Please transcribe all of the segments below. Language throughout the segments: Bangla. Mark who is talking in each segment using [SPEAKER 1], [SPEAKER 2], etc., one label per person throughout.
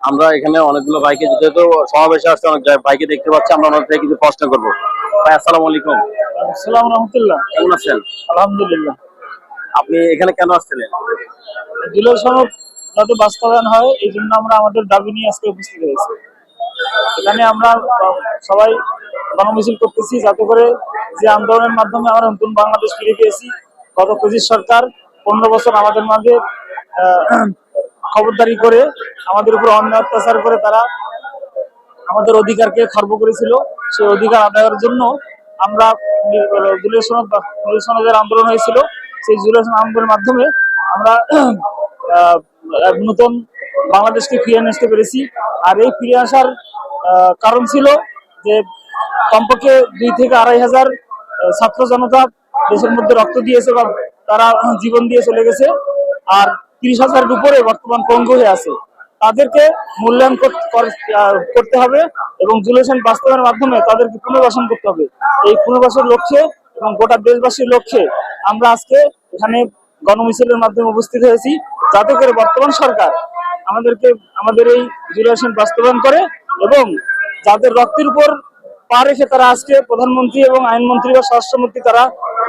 [SPEAKER 1] আমরা এখানে অনেকগুলো ভাইকে যেহেতু সমাবেশে আসছে, অনেক ভাইকে দেখতে পাচ্ছি, আমরা ওনাদের থেকে কিছু প্রশ্ন করবো। ভাই আসসালামু আলাইকুম।
[SPEAKER 2] আসসালামু রহমতুল্লাহ।
[SPEAKER 1] কেমন আছেন?
[SPEAKER 2] আলহামদুলিল্লাহ।
[SPEAKER 1] আপনি এখানে কেন আসছিলেন?
[SPEAKER 2] জুলাই সনদ যাতে বাস্তবায়ন হয় এই জন্য আমরা আমাদের দাবি নিয়ে আজকে উপস্থিত হয়েছি। এখানে আমরা সবাই গণমিছিল করতেছি যাতে করে যে আন্দোলনের মাধ্যমে আমরা নতুন বাংলাদেশ ফিরে পেয়েছি। গত ২৫ সরকার ১৫ বছর আমাদের মাঝে খবরদারি করে আমাদের উপর অন্যায় অত্যাচার করে তারা আমাদের অধিকারকে খর্ব করেছিল। সেই অধিকার আদায়ের জন্য আমরা জুলাই সনদের আন্দোলন হয়েছিল। সেই জুলাই সনদ আন্দোলনের মাধ্যমে আমরা এক নতুন বাংলাদেশকে ফিরিয়ে নিয়ে আসতে পেরেছি। আর এই ফিরে আসার কারণ ছিল যে কমপক্ষে ২ থেকে ২.৫ হাজার ছাত্র জনতা দেশের মধ্যে রক্ত দিয়েছে বা তারা জীবন দিয়ে চলে গেছে। আর ৩০,০০০ উপরে বর্তমান পঙ্গু হয়ে আছে। তাদেরকে মূল্যায়ন করতে হবে এবং জুলাই সনদ বাস্তবায়নের মাধ্যমে তাদেরকে পুনর্বাসন করতে হবে। এই পুনর্বাসনের লক্ষ্যে এবং গোটা দেশবাসীর লক্ষ্যে আমরা আজকে এখানে গণমিছিলের মাধ্যমে উপস্থিত হয়েছি, যাতে করে বর্তমান সরকার আমাদের এই জুলাই সনদ বাস্তবায়ন করে এবং যাদের রক্তের উপর পা রেখে তারা আজকে প্রধানমন্ত্রী এবং আইনমন্ত্রী বা স্বরাষ্ট্রমন্ত্রী তারা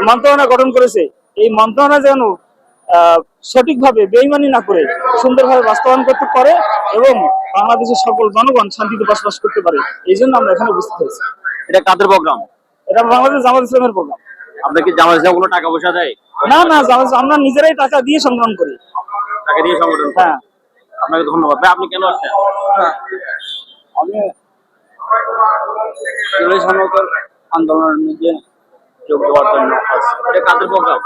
[SPEAKER 2] মন্ত্রণালয় গঠন করেছে, এই মন্ত্রণালয় যেন সঠিকভাবে বেইমানি না করে সুন্দরভাবে বাস্তবায়ন করতে পারে এবং বাংলাদেশের সকল জনগণ শান্তিতে বসবাস করতে পারে। এই জন্য আমরা এখানে উপস্থিত হয়েছি।
[SPEAKER 1] এটা কাদের প্রোগ্রাম?
[SPEAKER 2] এটা বাংলাদেশ জামাত ইসলামের প্রোগ্রাম।
[SPEAKER 1] আপনার কি জামাত ইসলাম কোনো টাকা পয়সা দেয়?
[SPEAKER 2] না, আমরা নিজেরাই টাকা দিয়ে সংগ্রাম করি।
[SPEAKER 1] টাকা দিয়ে সংগঠন?
[SPEAKER 2] হ্যাঁ।
[SPEAKER 1] আপনাকে ধন্যবাদ। ভাই আপনি কেন আসছেন?
[SPEAKER 2] আমি জুলাই সনদের আন্দোলনের মধ্যে যোগ দেওয়ার জন্য আসছি।
[SPEAKER 1] এটা কাদের প্রোগ্রাম?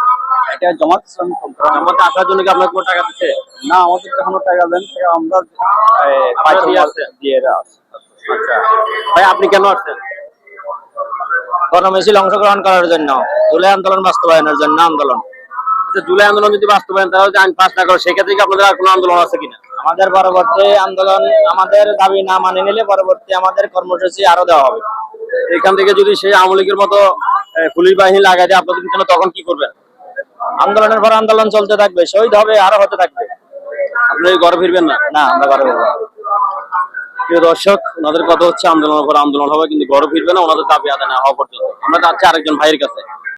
[SPEAKER 2] এটা জামাত ইসলামের প্রোগ্রাম।
[SPEAKER 1] জামাতে আসার জন্য কি আপনাকে কোনো টাকা দিচ্ছে?
[SPEAKER 2] না, আমাদের এখনো টাকা দেন, আমরা দিয়ে আসছি।
[SPEAKER 1] আচ্ছা ভাই, আপনি কেন আসছেন?
[SPEAKER 3] গণমিছিল অংশগ্রহণ করার জন্য, জুলাই আন্দোলন বাস্তবায়নের জন্য আন্দোলন।
[SPEAKER 1] আচ্ছা, জুলাই আন্দোলন যদি বাস্তবায়ন তাহলে আইন পাস না করে, সেক্ষেত্রে কি আপনাদের আর কোনো আন্দোলন আছে কিনা?
[SPEAKER 3] আমাদের পরবর্তী আন্দোলন, আমাদের দাবি না মানে নিলে পরবর্তী আমাদের কর্মসূচি আরো দেওয়া হবে।
[SPEAKER 1] এখান থেকে যদি সেই আওয়ামী লীগের মতো পুলিশ বাহিনী লাগাই দেয় আপনাদের জন্য, তখন কি করবেন?
[SPEAKER 3] আন্দোলনের পর আন্দোলন চলতে থাকবে, শহীদ হবে, আরো হতে থাকবে।
[SPEAKER 1] আপনি ঘরে ফিরবেন না?
[SPEAKER 3] না, আমরা ঘরে ফিরবো না।
[SPEAKER 1] প্রিয় দর্শক, ওনাদের কথা হচ্ছে আন্দোলনের পর আন্দোলন হবে, কিন্তু ঘরে ফিরবে না ওনাদের দাবি আদায় না হওয়া পর্যন্ত। আমরা যাচ্ছি আরেকজন ভাইয়ের কাছে।